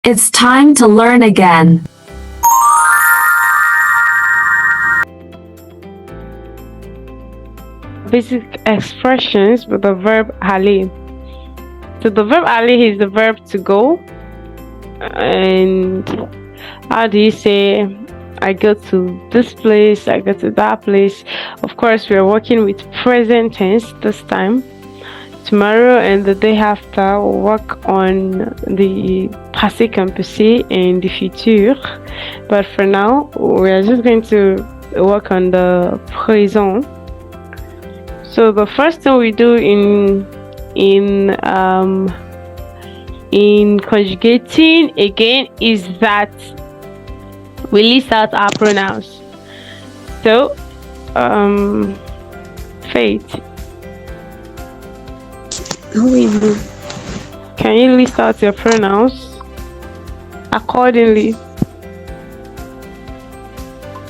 It's time to learn again. Basic expressions with the verb aller. So the verb aller is the verb to go. And how do you say I go to this place, I go to that place? Of course, we are working with present tense this time. Tomorrow and the day after, we'll work on the passé composé and the futur. But for now, we are just going to work on the présent. So the first thing we do in conjugating again is that we list out our pronouns. So, Faith, can you list out your pronouns accordingly?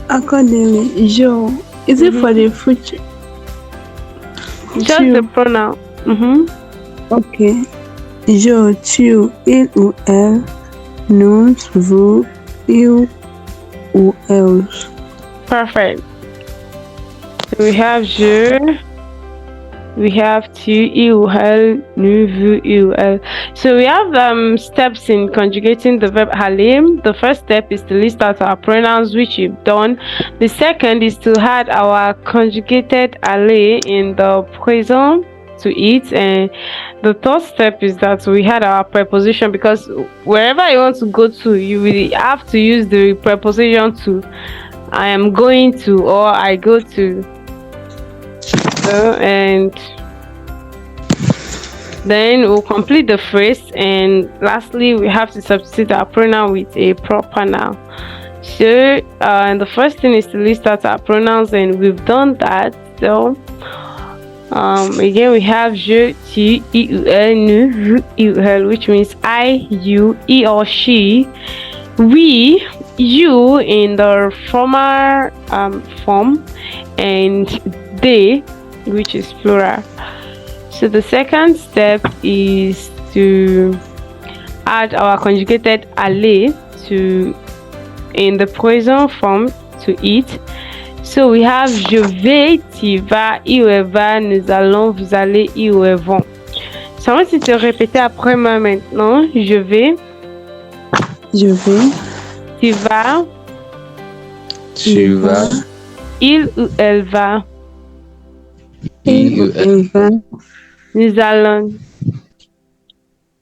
Accordingly, je. Is it for the future? Just the pronoun. Okay. Je, tu, il ou elle, nous, vous, il ou elles. Perfect. So we have je, we have tu, il ou elle, nous, vous, il ou elle. So we have steps in conjugating the verb aller. The first step is to list out our pronouns, which we've done. The second is to add our conjugated aller in the présent to it, and the third step is that we had our preposition, because wherever you want to go to, you will have to use the preposition to. I am going to, or I go to. And then we'll complete the phrase, and lastly we have to substitute our pronoun with a proper noun. So and the first thing is to list out our pronouns, and we've done that. So again we have je, tu, il ou elle, nous, vous, il ou elle, which means I, you, he or she, we, you in the former form, and they, which is plural. So the second step is to add our conjugated aller to in the present form to it. So we have je vais, tu vas, il ou elle va, nous allons, vous allez, il ou elles vont. So I want you to répéter après moi maintenant. Je vais. Je vais. Tu vas. Tu vas. Il ou elle va. Il ou elle va. Nous allons.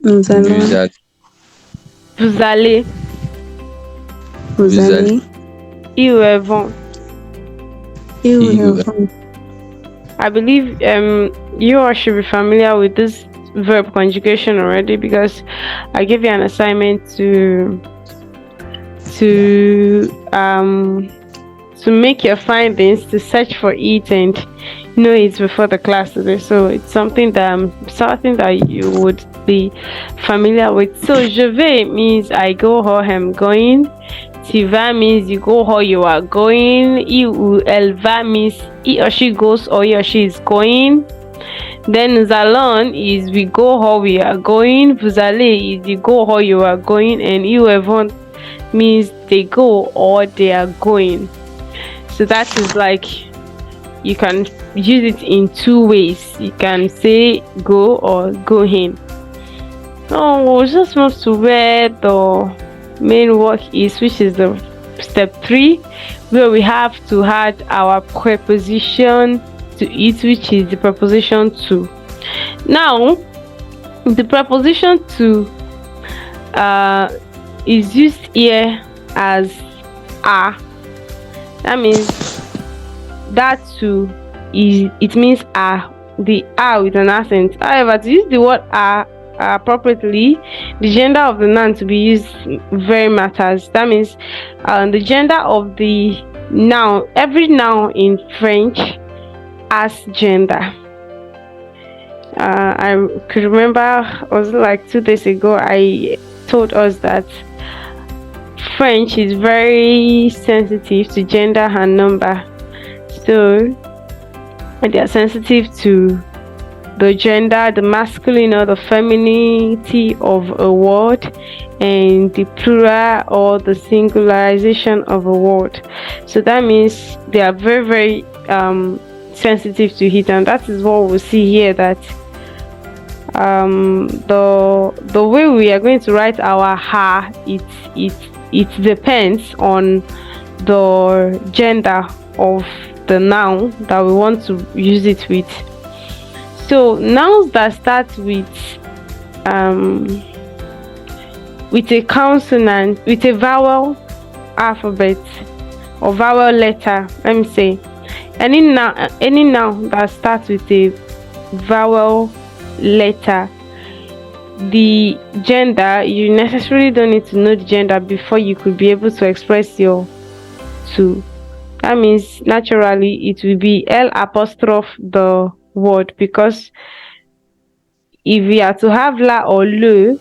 Nous allons. Vous allez. Vous allez. Ils ou elles vont. Il ou elles vont. I believe you all should be familiar with this verb conjugation already, because I gave you an assignment to make your findings, to search for it and know it before the class today. So it's something that you would be familiar with. So je vais means I go or I'm going. Tu vas means you go or you are going. Il ou elle va means he or she goes or he or she is going. Then nous allons is we go or we are going. Vous allez is you go or you are going. And ils ou elles vont means they go or they are going. So that is like, you can use it in two ways. You can say go or go in. So we'll just move to where the main work is, which is the step 3, where we have to add our preposition to it, which is the preposition to. Now, the preposition to is used here as a. That means that to is, it means a, the a with an accent. However, to use the word a appropriately, the gender of the noun to be used very matters. That means the gender of the noun, every noun in French has gender. I could remember, was like 2 days ago, I told us that French is very sensitive to gender and number. So they are sensitive to the gender, the masculine or the femininity of a word, and the plural or the singularization of a word. So that means they are very, very sensitive to it, and that is what we'll see here, that the way we are going to write our ha, it depends on the gender of the noun that we want to use it with. So nouns that start with a consonant, with a vowel alphabet or vowel letter, let me say, any noun that starts with a vowel letter, the gender, you necessarily don't need to know the gender before you could be able to express your two. That means naturally it will be L apostrophe the word, because if we are to have la or le,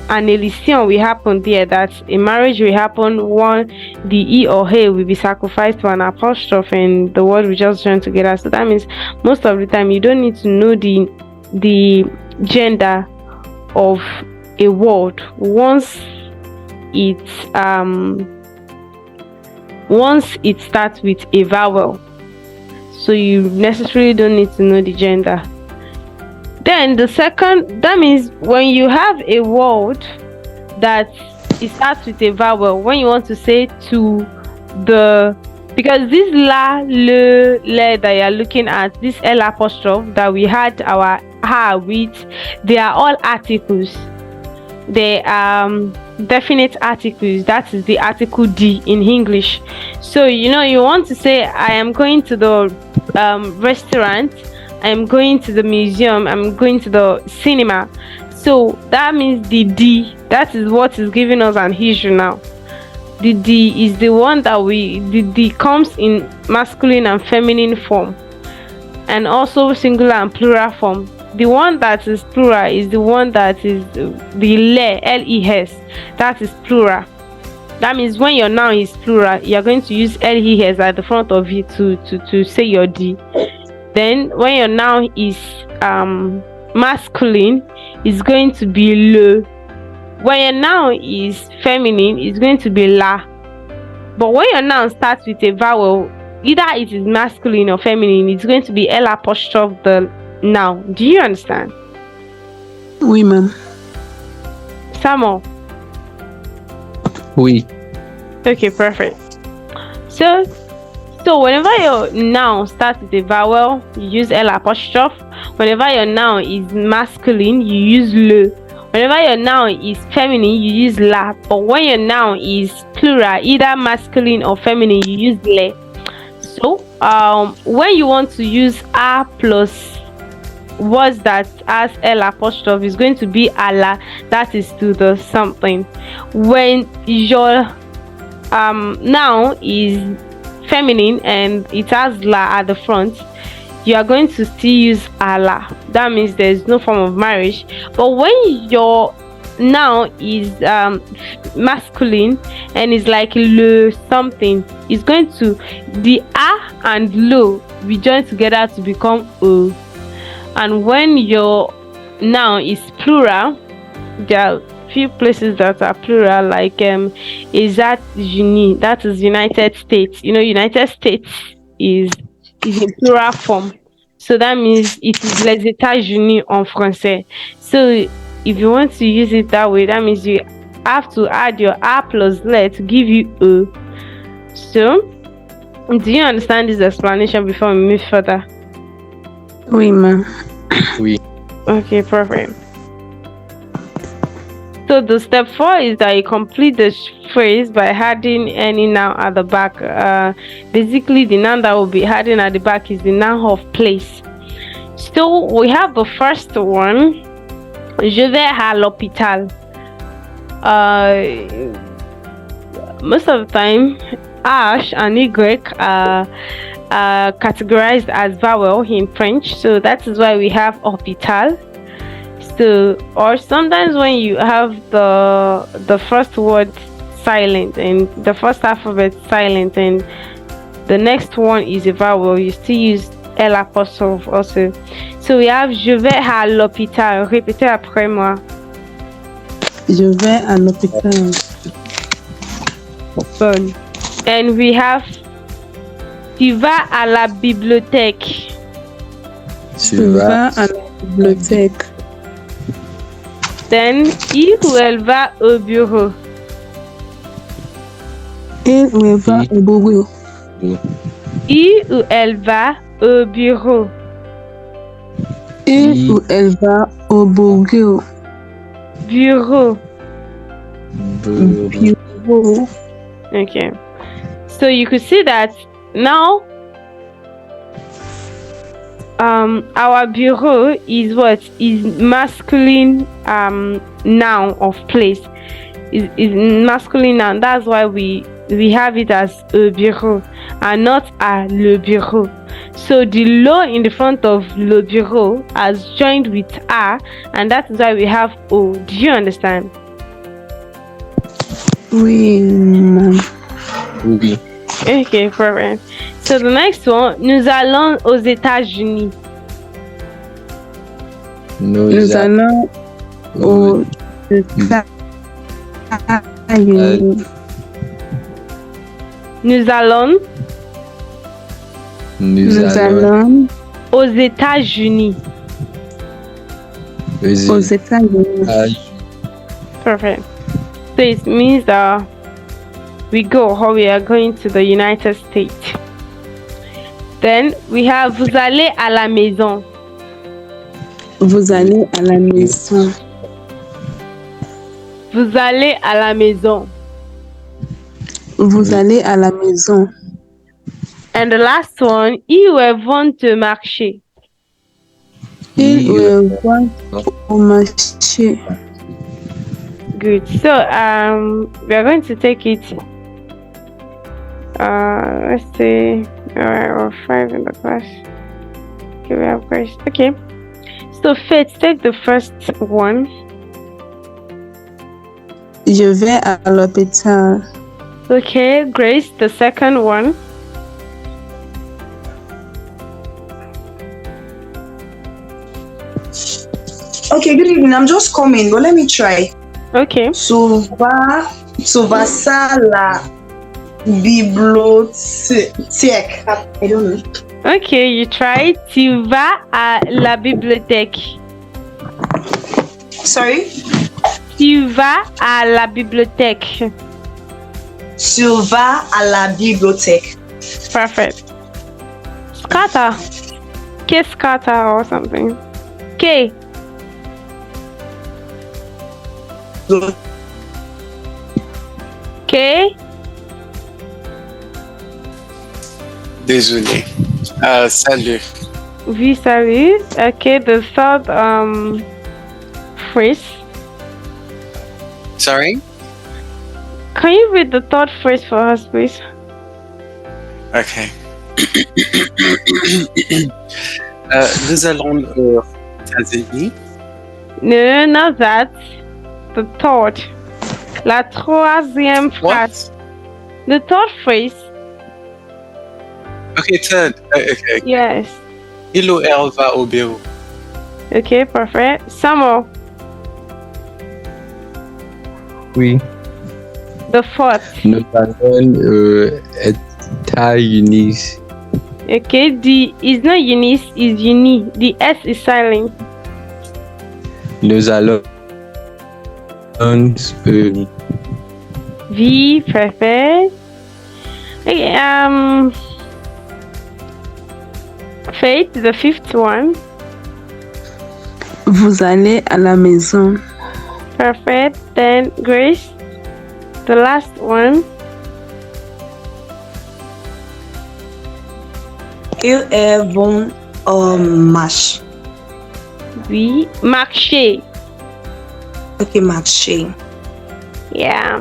an elision will happen there, that a marriage will happen, one, the e or he will be sacrificed to an apostrophe and the word will just join together. So that means most of the time you don't need to know the gender of a word once it starts with a vowel. So you necessarily don't need to know the gender. Then the second, that means when you have a word that it starts with a vowel, when you want to say to the, because this la, le that you are looking at, this L apostrophe that we had our ha with, they are all articles. They are definite articles. That is the article D in English. So you want to say, I am going to the restaurant, I'm going to the museum, I'm going to the cinema. So that means the D, that is what is giving us an issue now. The D is the one that the D comes in masculine and feminine form, and also singular and plural form. The one that is plural is the one that is the le, les, that is plural. That means when your noun is plural, you're going to use les at the front of it to say your D. Then when your noun is masculine, it's going to be le. When your noun is feminine, it's going to be la. But when your noun starts with a vowel, either it is masculine or feminine, it's going to be L apostrophe the noun. Do you understand? Oui, ma'am. Samuel? Oui. Okay, perfect. So whenever your noun starts with a vowel, you use L apostrophe. Whenever your noun is masculine, you use le. Whenever your noun is feminine, you use la. But when your noun is plural, either masculine or feminine, you use le. So when you want to use a plus words that has L apostrophe, is going to be ala, that is to the something. When your noun is feminine and it has la at the front, you are going to still use ala. That means there's no form of marriage. But when your noun is masculine and is like le something, it's going to, the a and lo we join together to become o. And when your noun is plural, there are few places that are plural, like États-Unis, that is United States. United States is in plural form, so that means it is les États-Unis en français. So if you want to use it that way, that means you have to add your a plus le to give you o. So do you understand this explanation before we move further? Oui, ma'am. Oui. Okay, perfect. So the step 4 is that you complete the phrase by adding any noun at the back. Basically, the noun that will be adding at the back is the noun of place. So we have the first one. Je vais à l'hôpital. Most of the time, H and Y are categorized as vowel in French. So that is why we have hôpital. So, or sometimes when you have the first word silent and the first alphabet silent and the next one is a vowel, you still use L apostrophe also. So we have je vais à l'hôpital. Répétez après moi. Je vais à l'hôpital. Bonne. And we have tu vas à la bibliothèque. Tu Tu vas vas à la bibliothèque. Then il ou elle va au bureau. Il ou elle va au bureau. Il ou elle va au bureau. Il ou elle va au bureau. Bureau. Bureau. Okay. So you could see that now our bureau is what is masculine noun of place. Is masculine noun. That's why we have it as a bureau and not a le bureau. So the lo in the front of le bureau has joined with a, and that is why we have o. Do you understand? Oui, maman. Oui. Okay, perfect. So the next one, nous allons aux États-Unis. Nous allons aux États-Unis. Nous allons Nous allons aux États-Unis. aux États-Unis. Perfect. So it means that we are going to the United States. Then we have vous allez à la maison. Vous allez à la maison. Vous allez à la maison. Vous allez à la maison. And the last one, ils ou elles vont te marcher. Il ou elle va au marché. Good. So we are going to take it. Let's see. Alright, we're 5 in the class. Okay, we have Grace. Okay. So Faith, take the first one. Je vais à l'hôpital. Okay, Grace, the second one. Okay, good evening. I'm just coming, but let me try. Okay. Tu vas à la bibliothèque. I don't know. Okay, you try. Tu vas à la bibliothèque. Sorry? Tu vas à la bibliothèque. Tu vas à la bibliothèque. Perfect. Scatter. K scatter or something. K. K. Désolé. Salut. Oui, salut. Okay, the third phrase. Sorry? Can you read the third phrase for us, please? Okay. Nous allons aux États-Unis. No, not that. The third. La troisième phrase. What? The third phrase. Okay, third. Okay. Yes. Il ou elle va au bureau. Okay, perfect. Samo. Oui. The fourth. Nous allons aux États-Unis. Okay, the is not unis, is uni. The S is silent. Nous allons V, perfect. Okay, Faith, the fifth one. Vous allez à la maison. Perfect. Then Grace, the last one. Ils vont au marché. Oui, marché. Okay, marché. Yeah.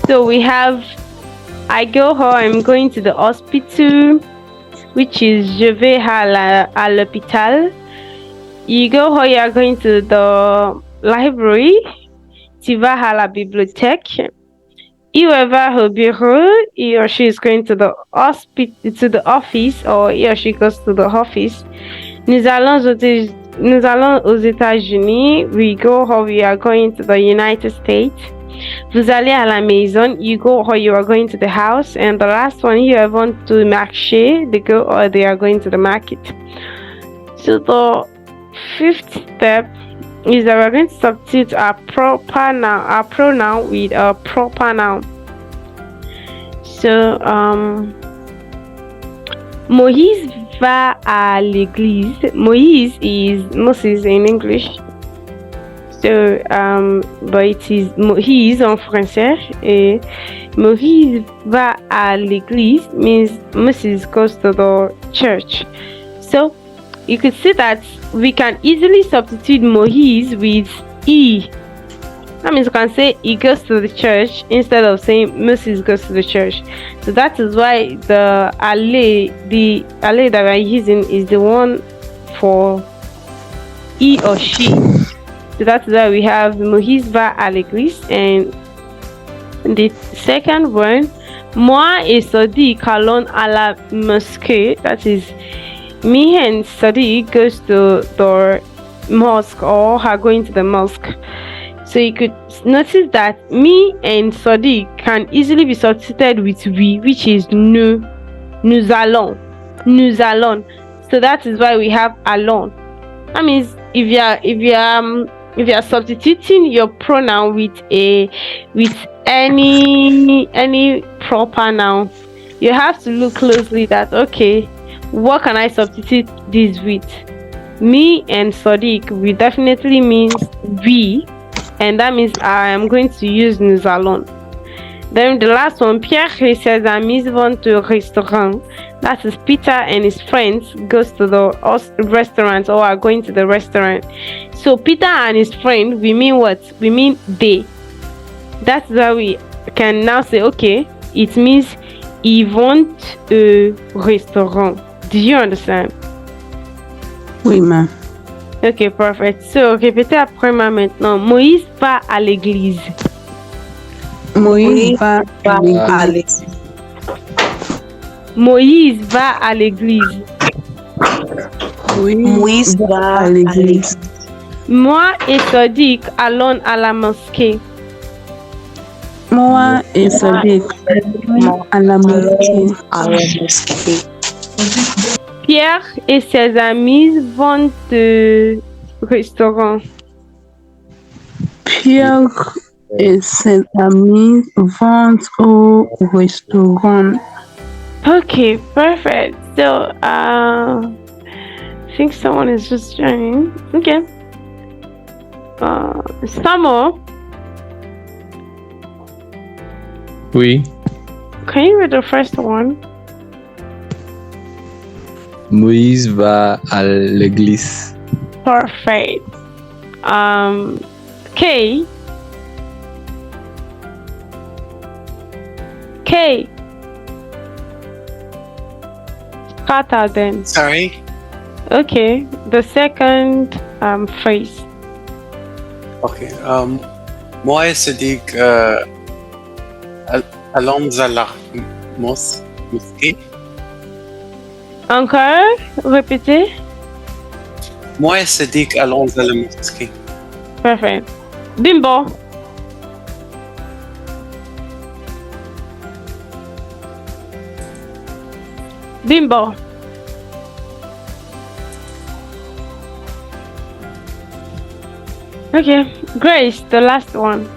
So we have I go home, I'm going to the hospital, which is je vais à l'hôpital. You go home, you are going to the library. Tu vas à la bibliothèque. Il va au bureau, he or she is going to the office, or he or she goes to the office. Nous allons nous allons aux États-Unis. We go or we are going to the United States. Vous allez à la maison. You go or you are going to the house. And the last one, you vont to marché. They go or they are going to the market. So the fifth step is that we're going to substitute our pronoun with a proper noun. So Moïse va à l'église. Moïse is Moses in English. So but it is Moïse en français. Et Moïse va à l'église means Moses goes to the church. So you could see that we can easily substitute Moïse with he. That means you can say he goes to the church instead of saying Moses goes to the church. So that is why the ale that we're using is the one for he or she. So that's why we have Moïse va à l'église. And the second one, moi et Sadiq allons à la mosquée. That is, me and Sadiq goes to the mosque or are going to the mosque. So you could notice that me and Sadiq can easily be substituted with we, which is nous allons. So that is why we have allons. That means if you are substituting your pronoun with any proper noun, you have to look closely that, okay, what can I substitute this with? Me and Sadiq will definitely means we, and that means I am going to use nous allons. Then the last one, Pierre et ses amis vont au restaurant. That is Peter and his friends goes to the restaurant or are going to the restaurant. So Peter and his friend, we mean what? We mean they. That's why we can now say, okay, it means ils vont au restaurant. Do you understand? Oui, ma'am. Okay, perfect. So, répétez après moi maintenant. Moïse va à l'église. Moïse va à Alex. Moïse va à l'église. Moïse va à l'église. Moi et Sadiq allons à la mosquée. Moi et Sadiq à la mosquée. À la mosquée. Pierre et ses amis vont au restaurant. Pierre et ses amis vont au restaurant. Okay, perfect. So, I think someone is just joining. Okay. Samo, Oui. can you read the first one? Moïse va à l'église. Perfect. K. Kata then. Sorry. Okay. The second phrase. Okay. Moi et Sadiq allons à la mosquée. Encore? Répétez. Moi et Sadiq allons à la mosquée. Perfect. Bimbo. Bimbo. Okay, Grace, the last one.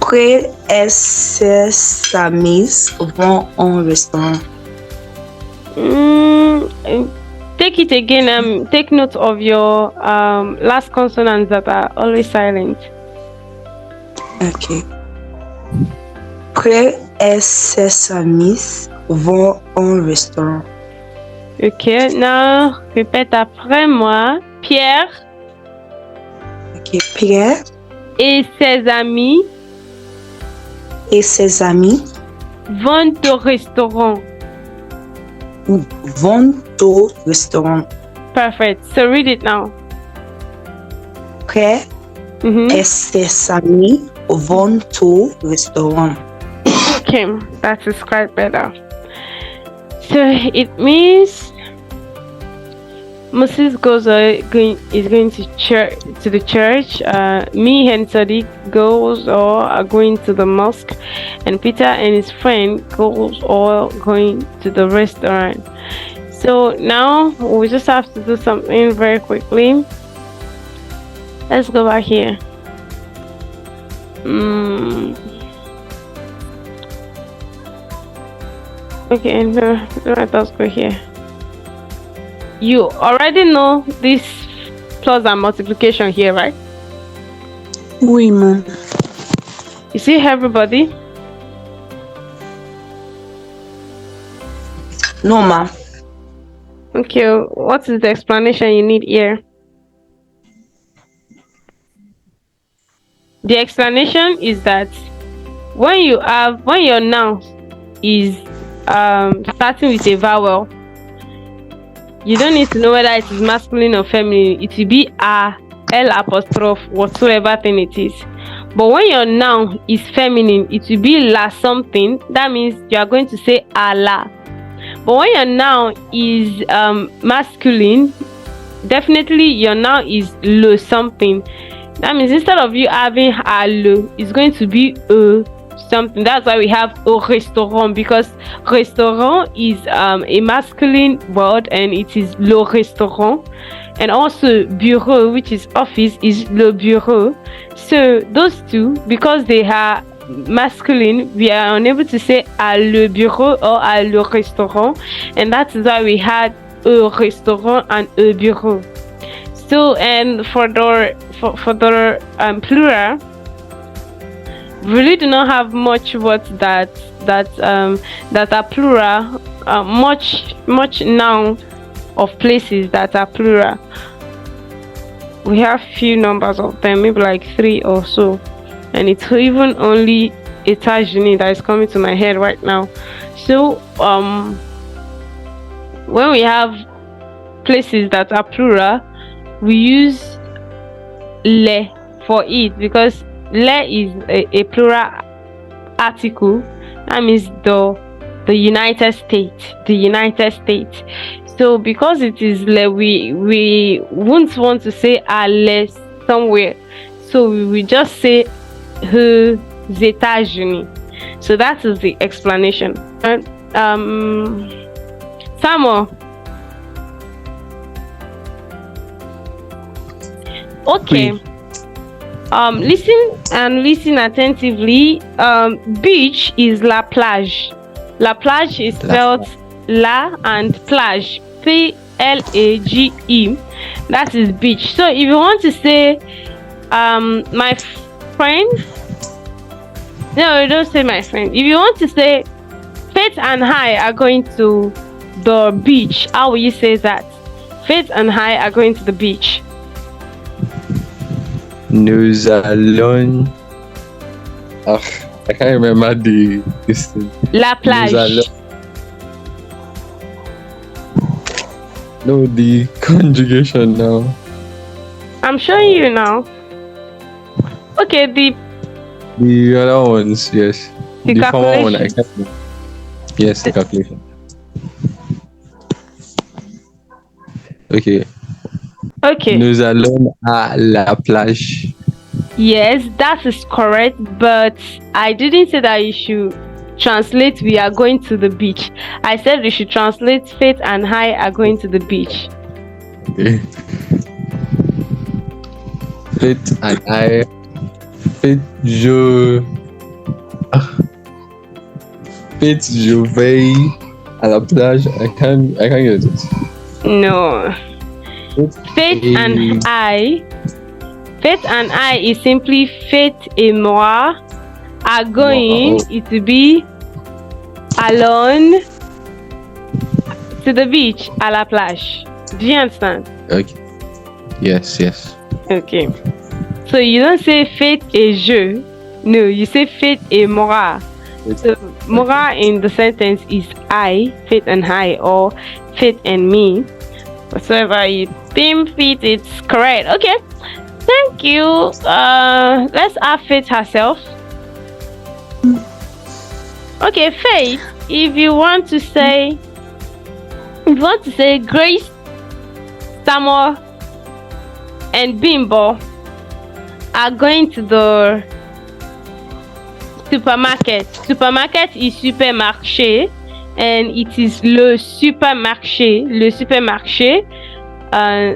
Après, ses amis vont au restaurant. Take it again. Take note of your last consonants that are always silent. Ok. Après, ses amis vont au restaurant. Okay, now répète après moi. Pierre Ok. Pierre et ses amis vont au restaurant. Vont au restaurant. Perfect. So read it now. Après, ses amis vont au restaurant. Okay, that is quite better. So it means Moses is going to the church. Me and Sadiq goes or are going to the mosque, and Peter and his friend goes or going to the restaurant. So now we just have to do something very quickly. Let's go back here. Okay, no, let's go here. You already know this plus and multiplication here, right? Oui, ma. You see everybody? No, ma. Okay, what is the explanation you need here? The explanation is that when your noun is starting with a vowel, you don't need to know whether it is masculine or feminine. It will be a, L apostrophe, whatsoever thing it is. But when your noun is feminine, it will be la something. That means you are going to say a la. But when your noun is masculine, definitely your noun is le something. That means instead of you having a le, it's going to be a something. That's why we have au restaurant, because restaurant is a masculine word and it is le restaurant. And also bureau, which is office, is le bureau. So those two, because they are masculine, we are unable to say à le bureau or à le restaurant, and that is why we had a restaurant and a bureau. So, and for the plural, we really do not have much words that are plural. Much noun of places that are plural. We have few numbers of them, maybe like 3 or so, and it's even only États-Unis that is coming to my head right now. So when we have places that are plural, we use le for it, because le is a plural article. That means the United States. So because it is le, we won't want to say a le somewhere, so we will just say aux États-Unis. So that is the explanation. Samuel. Okay. Listen attentively. Beach is la plage. La plage is spelled la and plage, Plage. That is beach. So if you want to say my friend, no, don't say my friend. If you want to say Faith and I are going to the beach, how will you say that? Faith and I are going to the beach. Nous allons. I can't remember this thing. La plage. No, the conjugation now. I'm showing you now. Okay, the other ones, yes. The former one, I can't remember. Yes, the calculation. Okay. Nous allons à la plage. Yes, that is correct, but I didn't say that you should translate we are going to the beach. I said you should translate Faith and I are going to the beach. Okay. Faith and I. Faith, je vais à la plage. I can't get it. No. Faith and I is simply Faith et moi are going. It will be alone to the beach, à la plage. Do you understand? Okay. Yes. Okay. So you don't say Faith et je. No, you say Faith et moi. So moi in the sentence is I, Faith and I, or Faith and me. Whatsoever you deem fit, it's correct. Okay. Thank you. Let's have Faith herself. Okay, Faith, if you want to say Grace Samuel and Bimbo are going to the supermarket. Supermarket is supermarché, and it is le supermarché. Le supermarché.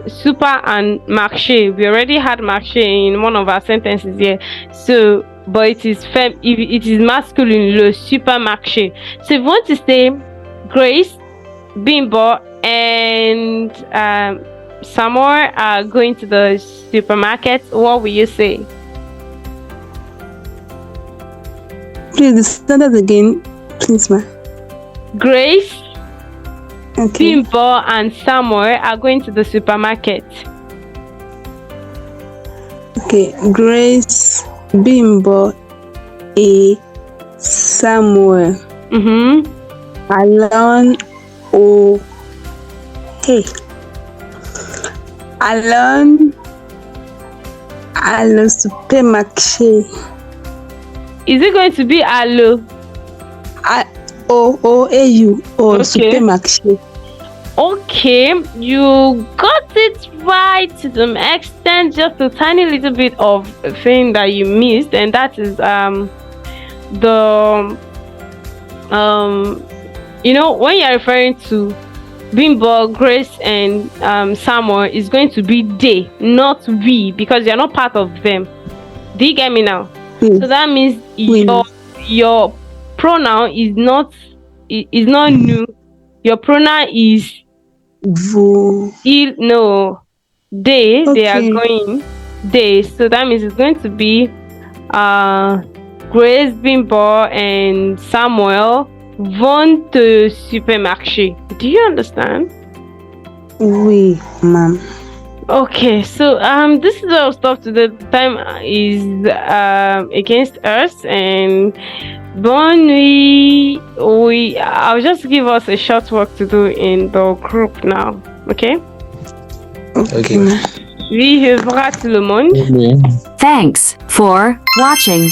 Super and marché. We already had marché in one of our sentences here. So, but it is it is masculine. Le supermarché. So, if you want to say Grace, Bimbo, and Samuel are going to the supermarket, what will you say? Please, start that again, please, ma. Grace, Okay. Bimbo, and Samuel are going to the supermarket. Okay. Grace, Bimbo, A, Samuel, Alon, O, hey, Alon, Alon supermarché. Is it going to be Allo? O-A-U, or Okay. supermarché. Okay, you got it right to some extent, just a tiny little bit of a thing that you missed, and that is when you're referring to Bimbo, Grace, and Samuel, is going to be they, not we, because you're not part of them. Do you get me now? So that means your pronoun is not new. Your pronoun is Vous. no. They are Okay. going they. So that means it's going to be Grace, Bimbo, and Samuel vont au supermarché. Do you understand? Oui, ma'am. Okay, so this is where I'll stop today. The time is against us, and bon I'll just give us a short work to do in the group now. Okay? Okay. Oui, je vous rate tout le monde. Okay. Thanks for watching.